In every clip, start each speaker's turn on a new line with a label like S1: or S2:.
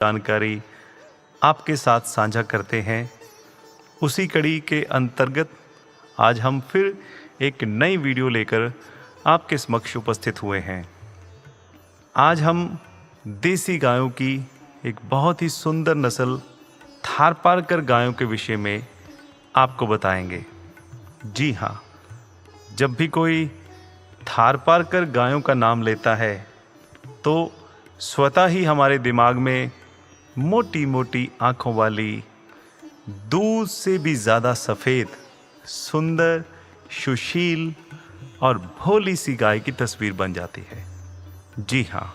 S1: जानकारी आपके साथ साझा करते हैं। उसी कड़ी के अंतर्गत आज हम फिर एक नई वीडियो लेकर आपके समक्ष उपस्थित हुए हैं। आज हम देसी गायों की एक बहुत ही सुंदर नस्ल थारपारकर गायों के विषय में आपको बताएंगे। जी हाँ, जब भी कोई थारपारकर गायों का नाम लेता है तो स्वतः ही हमारे दिमाग में मोटी मोटी आँखों वाली, दूध से भी ज़्यादा सफ़ेद, सुंदर, सुशील और भोली सी गाय की तस्वीर बन जाती है। जी हाँ,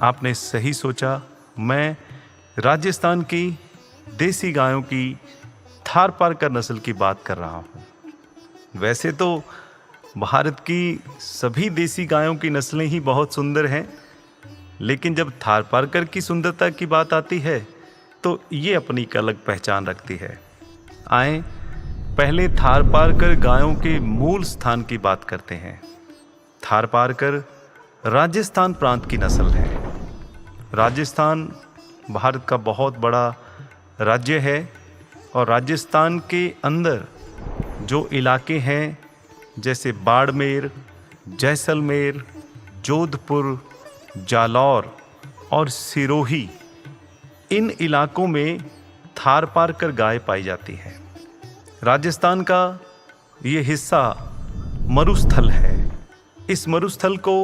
S1: आपने सही सोचा। मैं राजस्थान की देसी गायों की थारपारकर नस्ल की बात कर रहा हूँ। वैसे तो भारत की सभी देसी गायों की नस्लें ही बहुत सुंदर हैं, लेकिन जब थारपारकर की सुंदरता की बात आती है तो ये अपनी एक अलग पहचान रखती है। आएं पहले थारपारकर गायों के मूल स्थान की बात करते हैं। थारपारकर राजस्थान प्रांत की नस्ल है। राजस्थान भारत का बहुत बड़ा राज्य है और राजस्थान के अंदर जो इलाके हैं जैसे बाड़मेर, जैसलमेर, जोधपुर, जालौर और सिरोही, इन इलाकों में थारपारकर गाय पाई जाती है। राजस्थान का ये हिस्सा मरुस्थल है। इस मरुस्थल को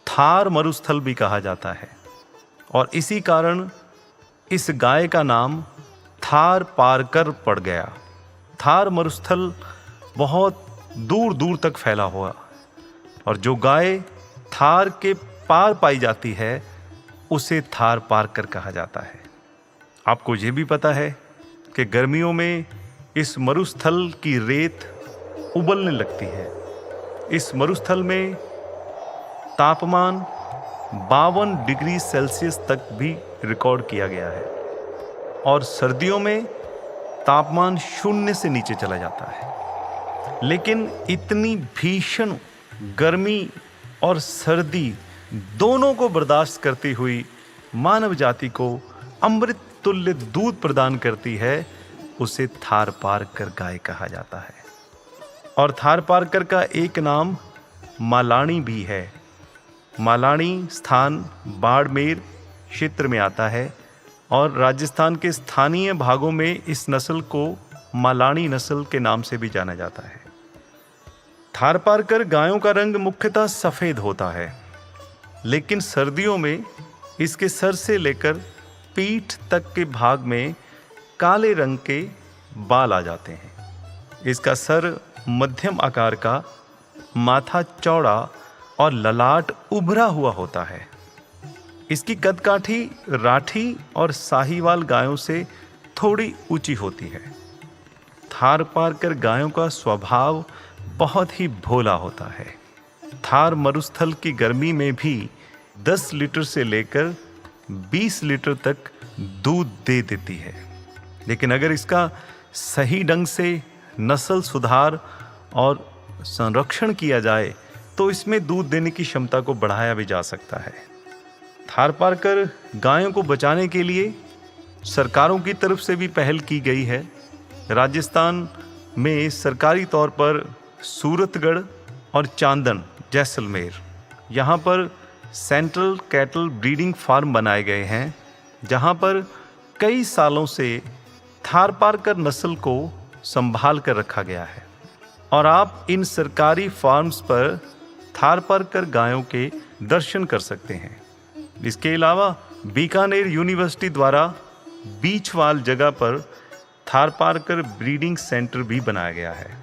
S1: थार मरुस्थल भी कहा जाता है और इसी कारण इस गाय का नाम थारपारकर पड़ गया। थार मरुस्थल बहुत दूर दूर तक फैला हुआ और जो गाय थार के पार पाई जाती है उसे थारपारकर कहा जाता है। आपको ये भी पता है कि गर्मियों में इस मरुस्थल की रेत उबलने लगती है। इस मरुस्थल में तापमान 52 डिग्री सेल्सियस तक भी रिकॉर्ड किया गया है और सर्दियों में तापमान 0 से नीचे चला जाता है। लेकिन इतनी भीषण गर्मी और सर्दी दोनों को बर्दाश्त करती हुई मानव जाति को अमृत तुल्य दूध प्रदान करती है, उसे थारपारकर गाय कहा जाता है। और थारपारकर का एक नाम मालानी भी है। मालानी स्थान बाड़मेर क्षेत्र में आता है और राजस्थान के स्थानीय भागों में इस नस्ल को मालानी नस्ल के नाम से भी जाना जाता है। थारपारकर गायों का रंग मुख्यतः सफ़ेद होता है, लेकिन सर्दियों में इसके सर से लेकर पीठ तक के भाग में काले रंग के बाल आ जाते हैं। इसका सर मध्यम आकार का, माथा चौड़ा और ललाट उभरा हुआ होता है। इसकी कदकाठी राठी और साहीवाल गायों से थोड़ी ऊंची होती है। थारपारकर गायों का स्वभाव बहुत ही भोला होता है। थार मरुस्थल की गर्मी में भी 10 लीटर से लेकर 20 लीटर तक दूध दे देती है। लेकिन अगर इसका सही ढंग से नस्ल सुधार और संरक्षण किया जाए तो इसमें दूध देने की क्षमता को बढ़ाया भी जा सकता है। थारपारकर गायों को बचाने के लिए सरकारों की तरफ से भी पहल की गई है। राजस्थान में सरकारी तौर पर सूरतगढ़ और चांदन, जैसलमेर, यहाँ पर सेंट्रल कैटल ब्रीडिंग फार्म बनाए गए हैं, जहाँ पर कई सालों से थारपारकर नस्ल को संभाल कर रखा गया है और आप इन सरकारी फार्म्स पर थारपारकर गायों के दर्शन कर सकते हैं। इसके अलावा बीकानेर यूनिवर्सिटी द्वारा बीचवाल जगह पर थारपारकर ब्रीडिंग सेंटर भी बनाया गया है।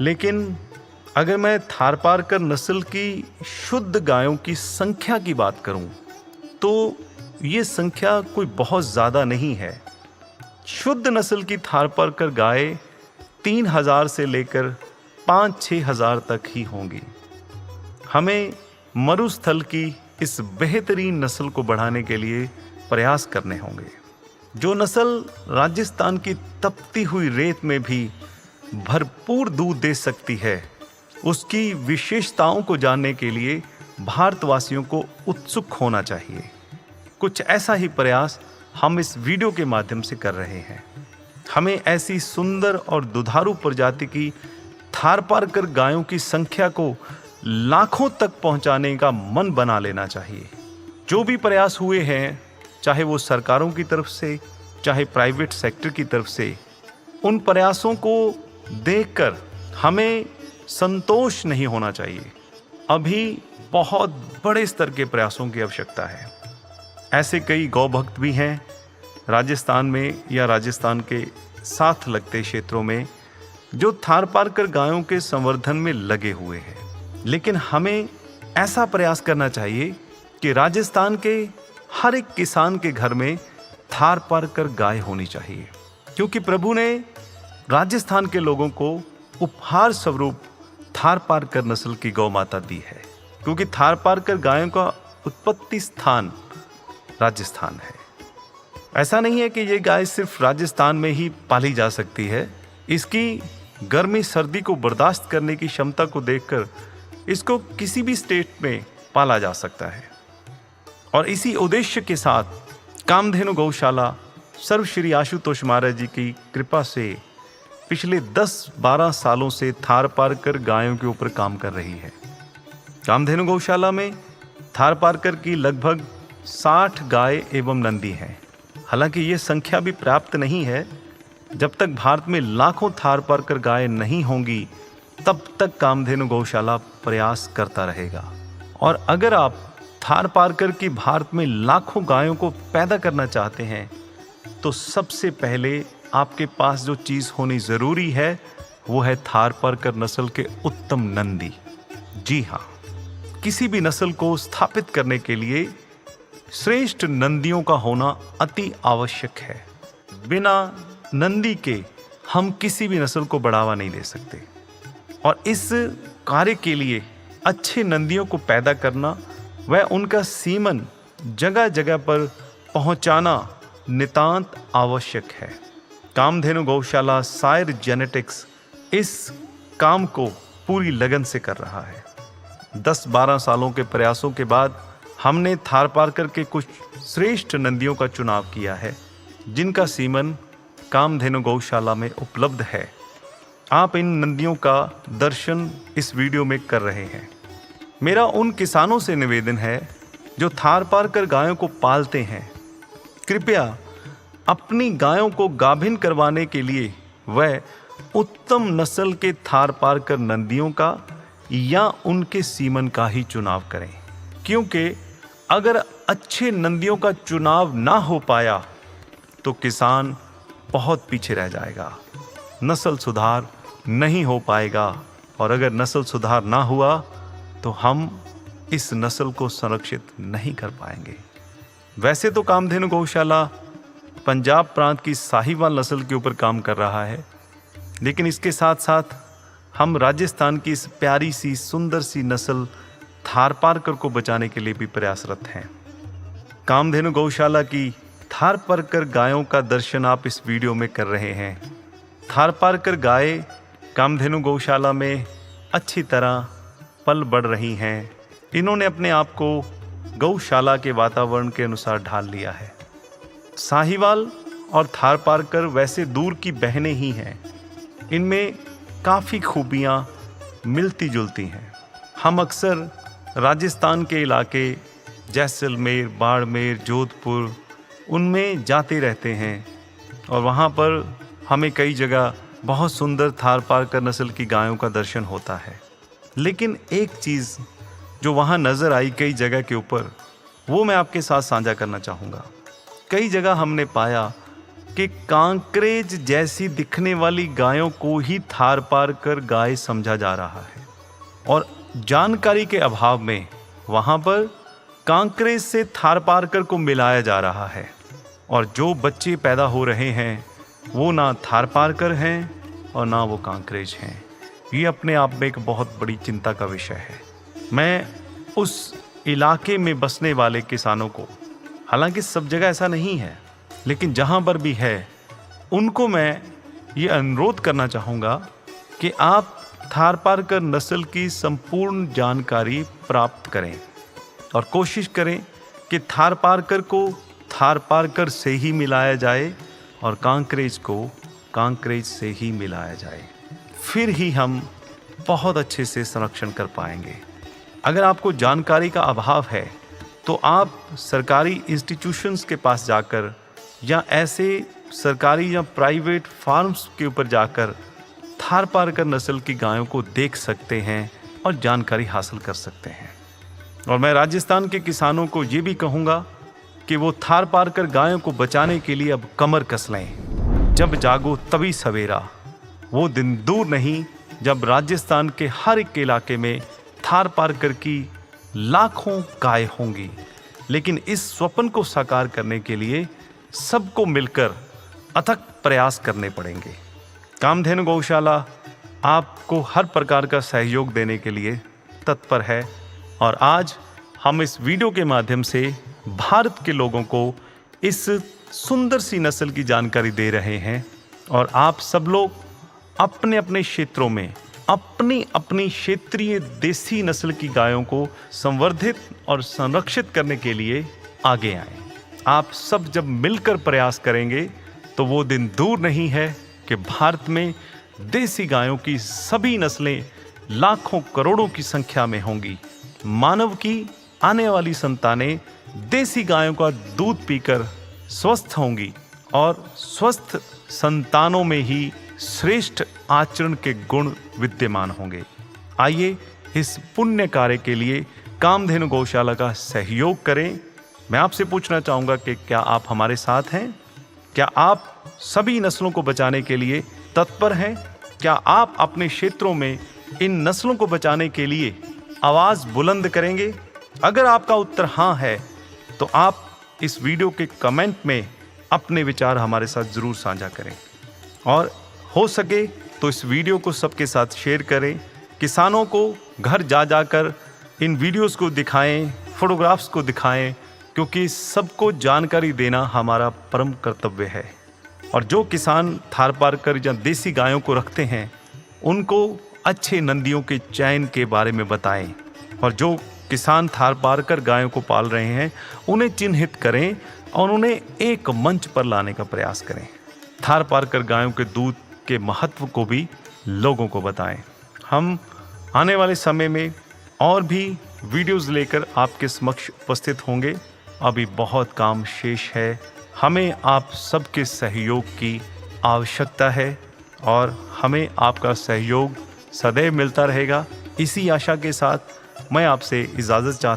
S1: लेकिन अगर मैं थारपारकर नस्ल की शुद्ध गायों की संख्या की बात करूं तो ये संख्या कोई बहुत ज़्यादा नहीं है। शुद्ध नस्ल की थारपारकर गाय 3000 से लेकर 5-6 हज़ार तक ही होंगी। हमें मरुस्थल की इस बेहतरीन नस्ल को बढ़ाने के लिए प्रयास करने होंगे। जो नस्ल राजस्थान की तपती हुई रेत में भी भरपूर दूध दे सकती है, उसकी विशेषताओं को जानने के लिए भारतवासियों को उत्सुक होना चाहिए। कुछ ऐसा ही प्रयास हम इस वीडियो के माध्यम से कर रहे हैं। हमें ऐसी सुंदर और दुधारू प्रजाति की थारपारकर गायों की संख्या को लाखों तक पहुंचाने का मन बना लेना चाहिए। जो भी प्रयास हुए हैं, चाहे वो सरकारों की तरफ से, चाहे प्राइवेट सेक्टर की तरफ से, उन प्रयासों को देखकर हमें संतोष नहीं होना चाहिए। अभी बहुत बड़े स्तर के प्रयासों की आवश्यकता है। ऐसे कई गौ भक्त भी हैं राजस्थान में या राजस्थान के साथ लगते क्षेत्रों में जो थारपारकर गायों के संवर्धन में लगे हुए हैं। लेकिन हमें ऐसा प्रयास करना चाहिए कि राजस्थान के हर एक किसान के घर में थारपारकर गाय होनी चाहिए, क्योंकि प्रभु ने राजस्थान के लोगों को उपहार स्वरूप थारपारकर नस्ल की गौ माता दी है, क्योंकि थारपारकर गायों का उत्पत्ति स्थान राजस्थान है। ऐसा नहीं है कि ये गाय सिर्फ राजस्थान में ही पाली जा सकती है। इसकी गर्मी सर्दी को बर्दाश्त करने की क्षमता को देखकर इसको किसी भी स्टेट में पाला जा सकता है। और इसी उद्देश्य के साथ कामधेनु गौशाला सर्व श्री आशुतोष महाराज जी की कृपा से पिछले 10-12 सालों से थारपारकर गायों के ऊपर काम कर रही है। कामधेनु गौशाला में थारपारकर की लगभग 60 गाय एवं नंदी हैं। हालांकि ये संख्या भी पर्याप्त नहीं है। जब तक भारत में लाखों थारपारकर गाय नहीं होंगी, तब तक कामधेनु गौशाला प्रयास करता रहेगा। और अगर आप थारपारकर की भारत में लाखों गायों को पैदा करना चाहते हैं, तो सबसे पहले आपके पास जो चीज़ होनी ज़रूरी है वो है थारपारकर नस्ल के उत्तम नंदी। जी हाँ, किसी भी नस्ल को स्थापित करने के लिए श्रेष्ठ नंदियों का होना अति आवश्यक है। बिना नंदी के हम किसी भी नस्ल को बढ़ावा नहीं दे सकते। और इस कार्य के लिए अच्छे नंदियों को पैदा करना व उनका सीमन जगह जगह पर पहुंचाना नितांत आवश्यक है। कामधेनु गौशाला सायर जेनेटिक्स इस काम को पूरी लगन से कर रहा है। 10-12 सालों के प्रयासों के बाद हमने थारपारकर के कुछ श्रेष्ठ नंदियों का चुनाव किया है, जिनका सीमन कामधेनु गौशाला में उपलब्ध है। आप इन नंदियों का दर्शन इस वीडियो में कर रहे हैं। मेरा उन किसानों से निवेदन है जो थारपारकर गायों को पालते हैं, कृपया अपनी गायों को गाभिन करवाने के लिए वह उत्तम नस्ल के थारपारकर नंदियों का या उनके सीमन का ही चुनाव करें, क्योंकि अगर अच्छे नंदियों का चुनाव ना हो पाया तो किसान बहुत पीछे रह जाएगा, नस्ल सुधार नहीं हो पाएगा। और अगर नस्ल सुधार ना हुआ तो हम इस नस्ल को संरक्षित नहीं कर पाएंगे। वैसे तो कामधेनु गौशाला पंजाब प्रांत की साहिवाल नस्ल के ऊपर काम कर रहा है, लेकिन इसके साथ साथ हम राजस्थान की इस प्यारी सी सुंदर सी नस्ल थारपारकर को बचाने के लिए भी प्रयासरत हैं। कामधेनु गौशाला की थारपारकर गायों का दर्शन आप इस वीडियो में कर रहे हैं। थारपारकर गाय कामधेनु गौशाला में अच्छी तरह पल बढ़ रही हैं। इन्होंने अपने आप को गौशाला के वातावरण के अनुसार ढाल लिया है। साहिवाल और थारपारकर वैसे दूर की बहनें ही हैं, इनमें काफ़ी खूबियाँ मिलती जुलती हैं। हम अक्सर राजस्थान के इलाके जैसलमेर, बाड़मेर, जोधपुर उनमें जाते रहते हैं और वहाँ पर हमें कई जगह बहुत सुंदर थारपारकर नस्ल की गायों का दर्शन होता है। लेकिन एक चीज़ जो वहाँ नज़र आई कई जगह के ऊपर, वो मैं आपके साथ साझा करना चाहूँगा। कई जगह हमने पाया कि कांकरेज जैसी दिखने वाली गायों को ही थारपारकर गाय समझा जा रहा है और जानकारी के अभाव में वहाँ पर कांकरेज से थारपारकर को मिलाया जा रहा है और जो बच्चे पैदा हो रहे हैं वो ना थारपारकर हैं और ना वो कांकरेज हैं। ये अपने आप में एक बहुत बड़ी चिंता का विषय है। मैं उस इलाके में बसने वाले किसानों को, हालांकि सब जगह ऐसा नहीं है, लेकिन जहाँ पर भी है उनको मैं ये अनुरोध करना चाहूँगा कि आप थारपारकर नस्ल की संपूर्ण जानकारी प्राप्त करें और कोशिश करें कि थारपारकर को थारपारकर से ही मिलाया जाए और कांकरेज को कांकरेज से ही मिलाया जाए, फिर ही हम बहुत अच्छे से संरक्षण कर पाएंगे। अगर आपको जानकारी का अभाव है तो आप सरकारी इंस्टीट्यूशंस के पास जाकर या ऐसे सरकारी या प्राइवेट फार्म्स के ऊपर जाकर थारपारकर नस्ल की गायों को देख सकते हैं और जानकारी हासिल कर सकते हैं। और मैं राजस्थान के किसानों को ये भी कहूँगा कि वो थारपारकर गायों को बचाने के लिए अब कमर कस लें। जब जागो तभी सवेरा, वो दिन दूर नहीं जब राजस्थान के हर एक इलाके में थारपारकर की लाखों गाय होंगी। लेकिन इस स्वप्न को साकार करने के लिए सबको मिलकर अथक प्रयास करने पड़ेंगे। कामधेनु गौशाला आपको हर प्रकार का सहयोग देने के लिए तत्पर है और आज हम इस वीडियो के माध्यम से भारत के लोगों को इस सुंदर सी नस्ल की जानकारी दे रहे हैं। और आप सब लोग अपने अपने क्षेत्रों में अपनी अपनी क्षेत्रीय देसी नस्ल की गायों को संवर्धित और संरक्षित करने के लिए आगे आएं। आप सब जब मिलकर प्रयास करेंगे तो वो दिन दूर नहीं है कि भारत में देसी गायों की सभी नस्लें लाखों करोड़ों की संख्या में होंगी। मानव की आने वाली संतानें देसी गायों का दूध पीकर स्वस्थ होंगी और स्वस्थ संतानों में ही श्रेष्ठ आचरण के गुण विद्यमान होंगे। आइए इस पुण्य कार्य के लिए कामधेनु गौशाला का सहयोग करें। मैं आपसे पूछना चाहूँगा कि क्या आप हमारे साथ हैं? क्या आप सभी नस्लों को बचाने के लिए तत्पर हैं? क्या आप अपने क्षेत्रों में इन नस्लों को बचाने के लिए आवाज़ बुलंद करेंगे? अगर आपका उत्तर हाँ है तो आप इस वीडियो के कमेंट में अपने विचार हमारे साथ ज़रूर साझा करें और हो सके तो इस वीडियो को सबके साथ शेयर करें। किसानों को घर जा जाकर इन वीडियोस को दिखाएं, फोटोग्राफ्स को दिखाएं, क्योंकि सबको जानकारी देना हमारा परम कर्तव्य है। और जो किसान थारपारकर या देसी गायों को रखते हैं उनको अच्छे नंदियों के चयन के बारे में बताएं। और जो किसान थारपारकर गायों को पाल रहे हैं उन्हें चिन्हित करें और उन्हें एक मंच पर लाने का प्रयास करें। थारपारकर गायों के दूध के महत्व को भी लोगों को बताएं। हम आने वाले समय में और भी वीडियोस लेकर आपके समक्ष उपस्थित होंगे। अभी बहुत काम शेष है, हमें आप सबके सहयोग की आवश्यकता है और हमें आपका सहयोग सदैव मिलता रहेगा। इसी आशा के साथ मैं आपसे इजाज़त चाहता हूँ।